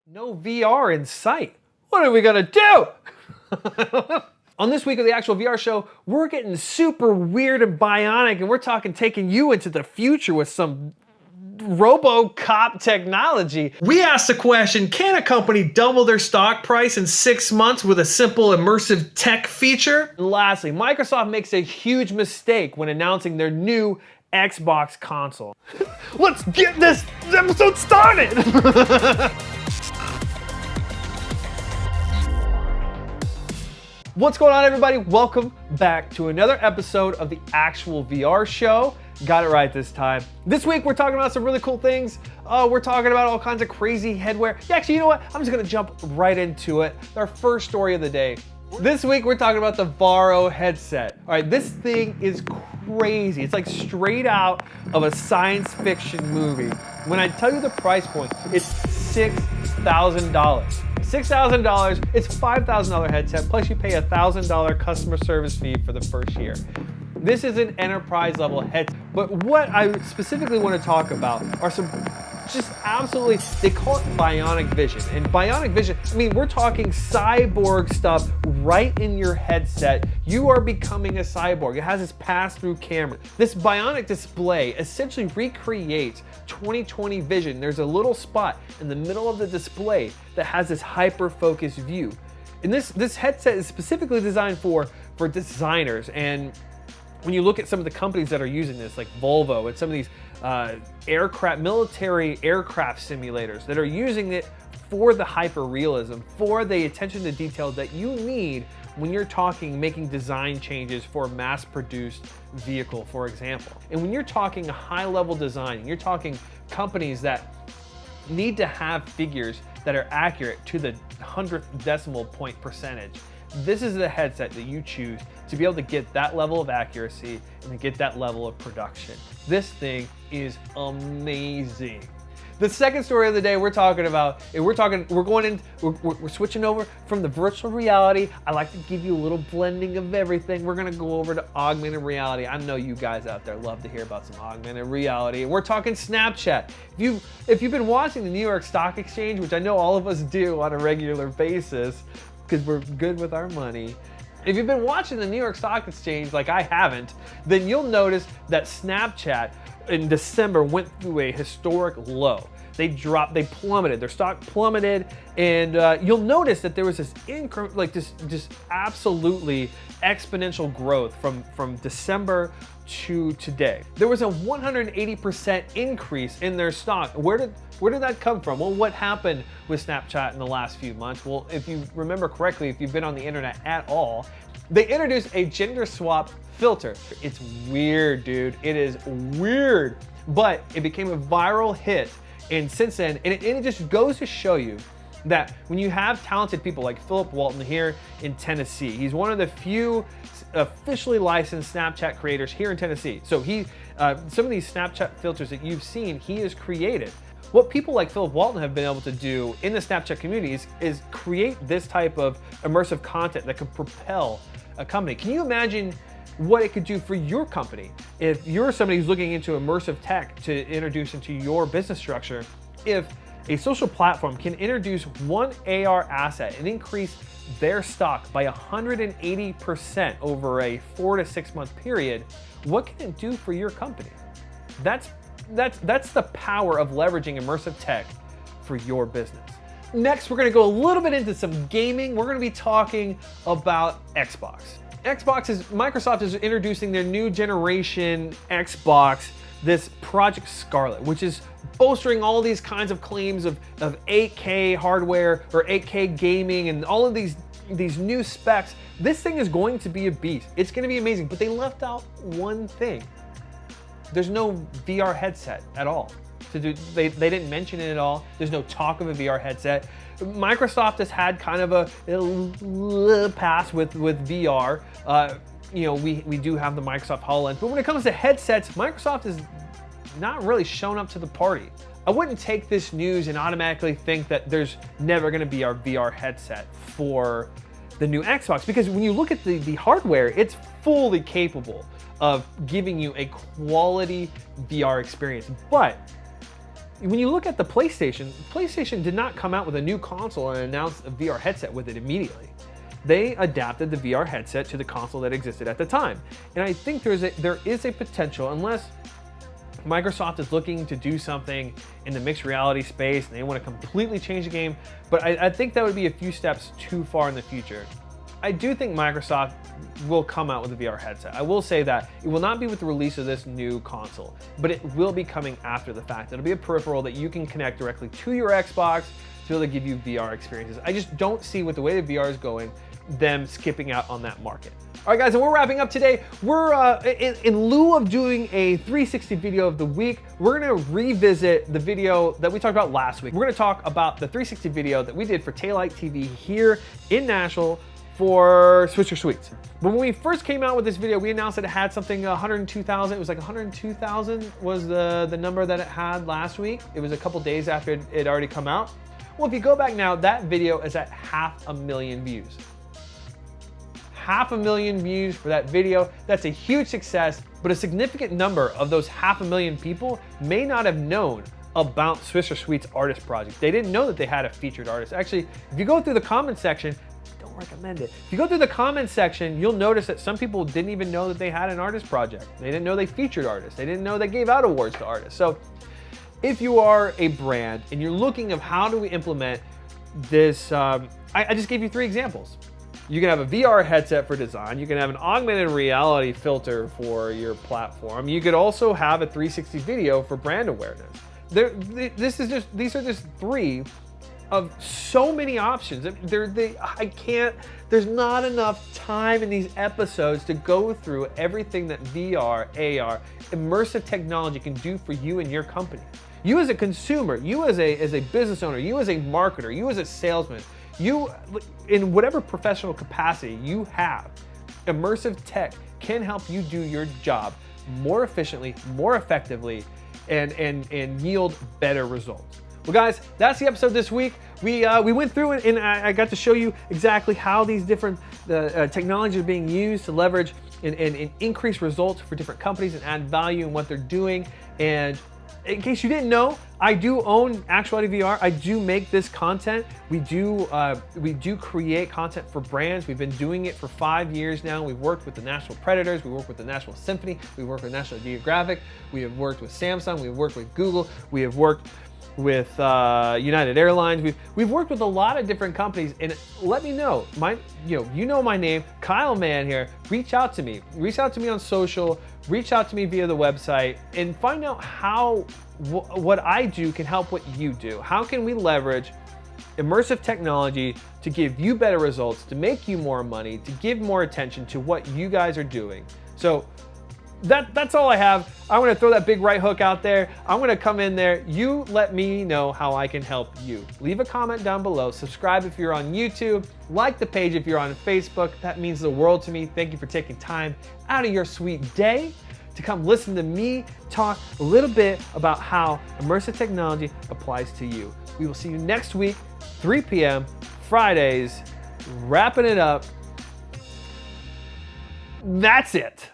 No VR in sight. What are we gonna do? On this week of the Actual VR Show, we're getting super weird and bionic, and we're talking taking you into the future with some RoboCop technology. We asked the question, can a company double their stock price in 6 months with a simple immersive tech feature? And lastly, Microsoft makes a huge mistake when announcing their new Xbox console. Let's get this episode started! What's going on, everybody? Welcome back to another episode of the Actual VR Show. Got it right this time. This week, we're talking about some really cool things. We're talking about all kinds of crazy headwear. Yeah, actually, you know what? I'm just gonna jump right into it. Our first story of the day. This week, we're talking about the Varjo headset. All right, this thing is crazy. It's like straight out of a science fiction movie. When I tell you the price point, it's $6,000. $6,000, it's $5,000 headset, plus you pay a $1,000 customer service fee for the first year. This is an enterprise level headset, but what I specifically want to talk about are some just absolutely, they call it Bionic Vision. And Bionic Vision, I mean, we're talking cyborg stuff right in your headset. You are becoming a cyborg. It has this pass-through camera. This Bionic display essentially recreates 20/20 vision. There's a little spot in the middle of the display that has this hyper-focused view. And this headset is specifically designed for designers. And when you look at some of the companies that are using this, like Volvo and some of these military aircraft simulators that are using it for the hyper-realism, for the attention to detail that you need when you're making design changes for a mass-produced vehicle, for example. And when you're talking a high-level design, you're talking companies that need to have figures that are accurate to the 100th decimal point percentage. This is the headset that you choose to be able to get that level of accuracy and to get that level of production. This thing is amazing. The second story of the day we're talking about, we're switching over from the virtual reality. I like to give you a little blending of everything. We're gonna go over to augmented reality. I know you guys out there love to hear about some augmented reality. And we're talking Snapchat. If you've been watching the New York Stock Exchange, which I know all of us do on a regular basis, because we're good with our money. If you've been watching the New York Stock Exchange like I haven't, then you'll notice that Snapchat in December went through a historic low. They plummeted, their stock plummeted, and you'll notice that there was this just absolutely exponential growth from December to today. There was a 180% increase in their stock. Where did that come from? Well, what happened with Snapchat in the last few months? Well, if you remember correctly, if you've been on the internet at all, they introduced a gender swap filter. It's weird, dude. It is weird, but it became a viral hit. And since then, and it just goes to show you that when you have talented people like Philip Walton here in Tennessee, he's one of the few officially licensed Snapchat creators here in Tennessee. So some of these Snapchat filters that you've seen, he has created. What people like Philip Walton have been able to do in the Snapchat community is create this type of immersive content that can propel a company. Can you imagine what it could do for your company if you're somebody who's looking into immersive tech to introduce into your business structure? If a social platform can introduce one AR asset and increase their stock by 180% over a 4 to 6 month period, what can it do for your company? That's the power of leveraging immersive tech for your business. Next, we're gonna go a little bit into some gaming. We're gonna be talking about Xbox. Microsoft is introducing their new generation Xbox, this Project Scarlet, which is bolstering all these kinds of claims of 8K hardware or 8K gaming and all of these new specs. This thing is going to be a beast. It's gonna be amazing, but they left out one thing. There's no VR headset at all. They didn't mention it at all. There's no talk of a VR headset. Microsoft has had kind of a pass with VR. We do have the Microsoft HoloLens, but when it comes to headsets, Microsoft has not really shown up to the party. I wouldn't take this news and automatically think that there's never gonna be our VR headset for the new Xbox, because when you look at the hardware, it's fully capable of giving you a quality VR experience. But when you look at the PlayStation did not come out with a new console and announce a VR headset with it immediately. They adapted the VR headset to the console that existed at the time. And I think there is a potential, unless Microsoft is looking to do something in the mixed reality space and they want to completely change the game, but I think that would be a few steps too far in the future. I do think Microsoft will come out with a VR headset. I will say that it will not be with the release of this new console, but it will be coming after the fact. It'll be a peripheral that you can connect directly to your Xbox to be able to give you VR experiences. I just don't see, with the way the VR is going, them skipping out on that market. All right, guys, and we're wrapping up today. We're, in lieu of doing a 360 video of the week, we're gonna revisit the video that we talked about last week. We're gonna talk about the 360 video that we did for Taillight TV here in Nashville for Switcher Suites. But when we first came out with this video, we announced that it had something 102,000. It was like 102,000 was the number that it had last week. It was a couple days after it had already come out. Well, if you go back now, that video is at 500,000 views. 500,000 views for that video. That's a huge success, but a significant number of those 500,000 people may not have known about Switcher Suites Artist Project. They didn't know that they had a featured artist. Actually, if you go through the comment section, don't recommend it. If you go through the comment section, you'll notice that some people didn't even know that they had an artist project. They didn't know they featured artists. They didn't know they gave out awards to artists. So if you are a brand and you're looking of how do we implement this, I just gave you 3 examples. You can have a VR headset for design. You can have an augmented reality filter for your platform. You could also have a 360 video for brand awareness. These are just 3 of so many options. There's not enough time in these episodes to go through everything that VR, AR, immersive technology can do for you and your company. You as a consumer, you as a business owner, you as a marketer, you as a salesman, you, in whatever professional capacity you have, immersive tech can help you do your job more efficiently, more effectively, and yield better results. Well, guys, that's the episode this week. We went through it, and I got to show you exactly how these different technologies are being used to leverage and increase results for different companies and add value in what they're doing. And in case you didn't know, I do own Actuality VR. I do make this content. We do create content for brands. We've been doing it for 5 years now. We've worked with the National Predators. We work with the National Symphony. We work with National Geographic. We have worked with Samsung. We've worked with Google. We have worked with United Airlines. We've worked with a lot of different companies, and let me know. You know my name, Kyle Mann here. Reach out to me. Reach out to me on social. Reach out to me via the website and find out how what I do can help what you do. How can we leverage immersive technology to give you better results, to make you more money, to give more attention to what you guys are doing? So that's all I have. I want to throw that big right hook out there. I'm going to come in there. You let me know how I can help you. Leave a comment down below. Subscribe if you're on YouTube. Like the page if you're on Facebook. That means the world to me. Thank you for taking time out of your sweet day to come listen to me talk a little bit about how immersive technology applies to you. We will see you next week, 3 p.m., Fridays, wrapping it up. That's it.